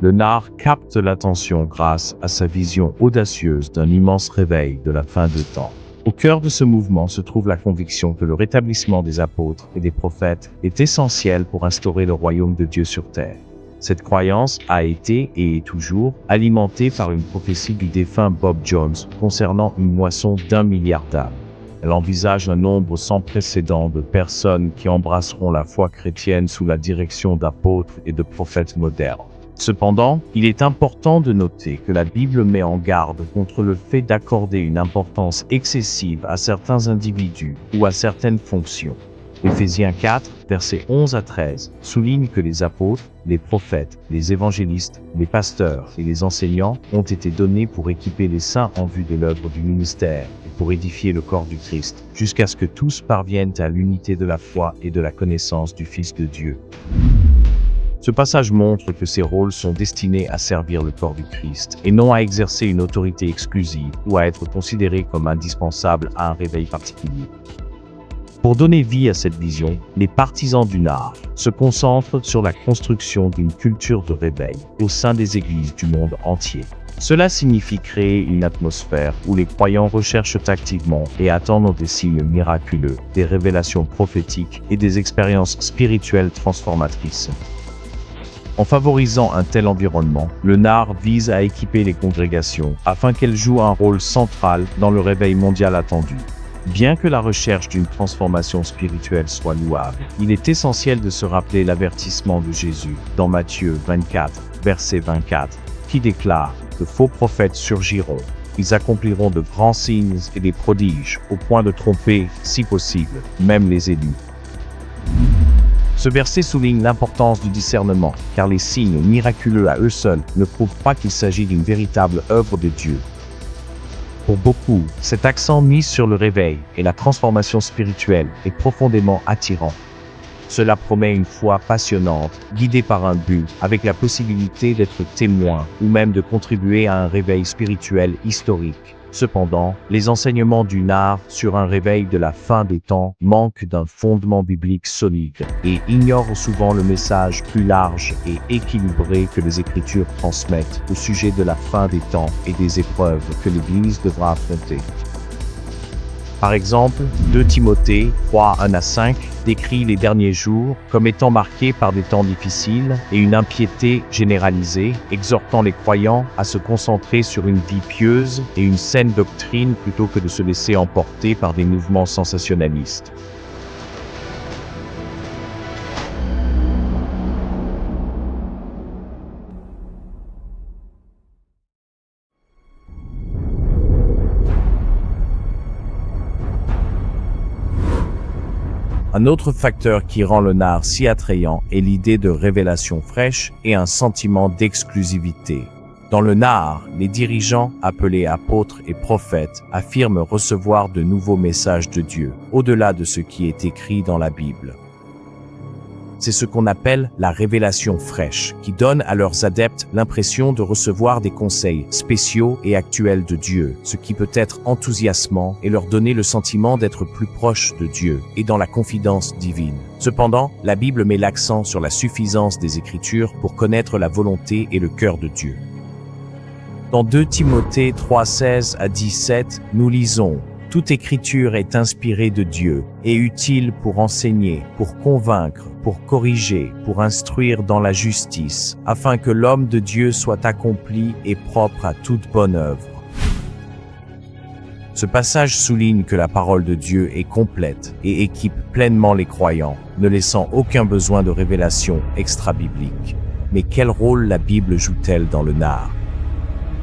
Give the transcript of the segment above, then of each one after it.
Le Nard capte l'attention grâce à sa vision audacieuse d'un immense réveil de la fin de temps. Au cœur de ce mouvement se trouve la conviction que le rétablissement des apôtres et des prophètes est essentiel pour instaurer le royaume de Dieu sur terre. Cette croyance a été et est toujours alimentée par une prophétie du défunt Bob Jones concernant une moisson d'1 milliard d'âmes. Elle envisage un nombre sans précédent de personnes qui embrasseront la foi chrétienne sous la direction d'apôtres et de prophètes modernes. Cependant, il est important de noter que la Bible met en garde contre le fait d'accorder une importance excessive à certains individus ou à certaines fonctions. Éphésiens 4, versets 11 à 13, souligne que les apôtres, les prophètes, les évangélistes, les pasteurs et les enseignants ont été donnés pour équiper les saints en vue de l'œuvre du ministère et pour édifier le corps du Christ, jusqu'à ce que tous parviennent à l'unité de la foi et de la connaissance du Fils de Dieu. Ce passage montre que ces rôles sont destinés à servir le corps du Christ et non à exercer une autorité exclusive ou à être considérés comme indispensables à un réveil particulier. Pour donner vie à cette vision, les partisans du Nard se concentrent sur la construction d'une culture de réveil au sein des églises du monde entier. Cela signifie créer une atmosphère où les croyants recherchent activement et attendent des signes miraculeux, des révélations prophétiques et des expériences spirituelles transformatrices. En favorisant un tel environnement, le Nard vise à équiper les congrégations afin qu'elles jouent un rôle central dans le réveil mondial attendu. Bien que la recherche d'une transformation spirituelle soit louable, il est essentiel de se rappeler l'avertissement de Jésus dans Matthieu 24, verset 24, qui déclare « De faux prophètes surgiront. Ils accompliront de grands signes et des prodiges, au point de tromper, si possible, même les élus. » Ce verset souligne l'importance du discernement, car les signes miraculeux à eux seuls ne prouvent pas qu'il s'agit d'une véritable œuvre de Dieu. Pour beaucoup, cet accent mis sur le réveil et la transformation spirituelle est profondément attirant. Cela promet une foi passionnante, guidée par un but, avec la possibilité d'être témoin ou même de contribuer à un réveil spirituel historique. Cependant, les enseignements du Nard sur un réveil de la fin des temps manquent d'un fondement biblique solide et ignorent souvent le message plus large et équilibré que les Écritures transmettent au sujet de la fin des temps et des épreuves que l'Église devra affronter. Par exemple, 2 Timothée 3, 1 à 5 décrit les derniers jours comme étant marqués par des temps difficiles et une impiété généralisée, exhortant les croyants à se concentrer sur une vie pieuse et une saine doctrine plutôt que de se laisser emporter par des mouvements sensationnalistes. Un autre facteur qui rend le Nard si attrayant est l'idée de révélation fraîche et un sentiment d'exclusivité. Dans le Nard, les dirigeants, appelés apôtres et prophètes, affirment recevoir de nouveaux messages de Dieu, au-delà de ce qui est écrit dans la Bible. C'est ce qu'on appelle la révélation fraîche, qui donne à leurs adeptes l'impression de recevoir des conseils spéciaux et actuels de Dieu, ce qui peut être enthousiasmant et leur donner le sentiment d'être plus proches de Dieu et dans la confidence divine. Cependant, la Bible met l'accent sur la suffisance des Écritures pour connaître la volonté et le cœur de Dieu. Dans 2 Timothée 3, 16 à 17, nous lisons « Toute écriture est inspirée de Dieu et utile pour enseigner, pour convaincre, pour corriger, pour instruire dans la justice, afin que l'homme de Dieu soit accompli et propre à toute bonne œuvre. » Ce passage souligne que la parole de Dieu est complète et équipe pleinement les croyants, ne laissant aucun besoin de révélation extra-biblique. Mais quel rôle la Bible joue-t-elle dans le Nard?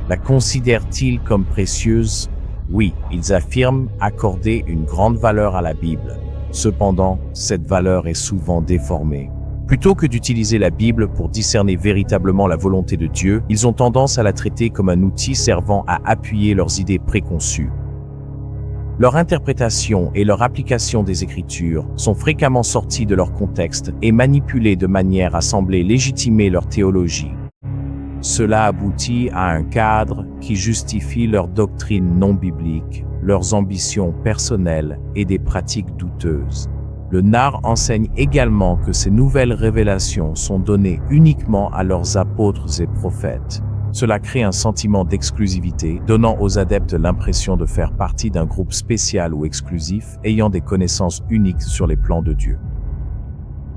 La considèrent-ils comme précieuse? Oui, ils affirment accorder une grande valeur à la Bible. Cependant, cette valeur est souvent déformée. Plutôt que d'utiliser la Bible pour discerner véritablement la volonté de Dieu, ils ont tendance à la traiter comme un outil servant à appuyer leurs idées préconçues. Leur interprétation et leur application des Écritures sont fréquemment sorties de leur contexte et manipulées de manière à sembler légitimer leur théologie. Cela aboutit à un cadre qui justifie leur doctrine non biblique, leurs ambitions personnelles et des pratiques douteuses. Le NAR enseigne également que ces nouvelles révélations sont données uniquement à leurs apôtres et prophètes. Cela crée un sentiment d'exclusivité, donnant aux adeptes l'impression de faire partie d'un groupe spécial ou exclusif, ayant des connaissances uniques sur les plans de Dieu.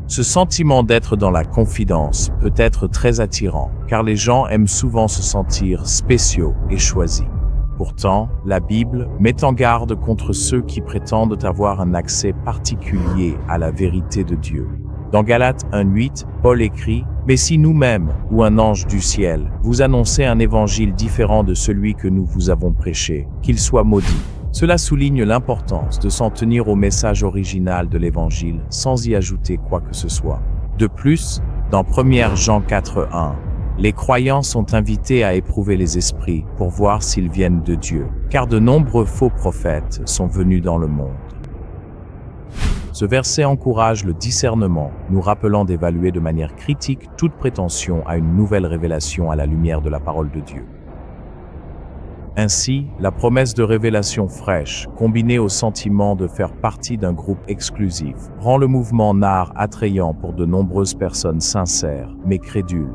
Ce sentiment d'être dans la confidence peut être très attirant, car les gens aiment souvent se sentir spéciaux et choisis. Pourtant, la Bible met en garde contre ceux qui prétendent avoir un accès particulier à la vérité de Dieu. Dans Galates 1:8, Paul écrit « Mais si nous-mêmes, ou un ange du ciel, vous annoncez un évangile différent de celui que nous vous avons prêché, qu'il soit maudit. » Cela souligne l'importance de s'en tenir au message original de l'évangile sans y ajouter quoi que ce soit. De plus, dans 1 Jean 4:1, les croyants sont invités à éprouver les esprits pour voir s'ils viennent de Dieu, car de nombreux faux prophètes sont venus dans le monde. Ce verset encourage le discernement, nous rappelant d'évaluer de manière critique toute prétention à une nouvelle révélation à la lumière de la parole de Dieu. Ainsi, la promesse de révélation fraîche, combinée au sentiment de faire partie d'un groupe exclusif, rend le mouvement NAR attrayant pour de nombreuses personnes sincères, mais crédules.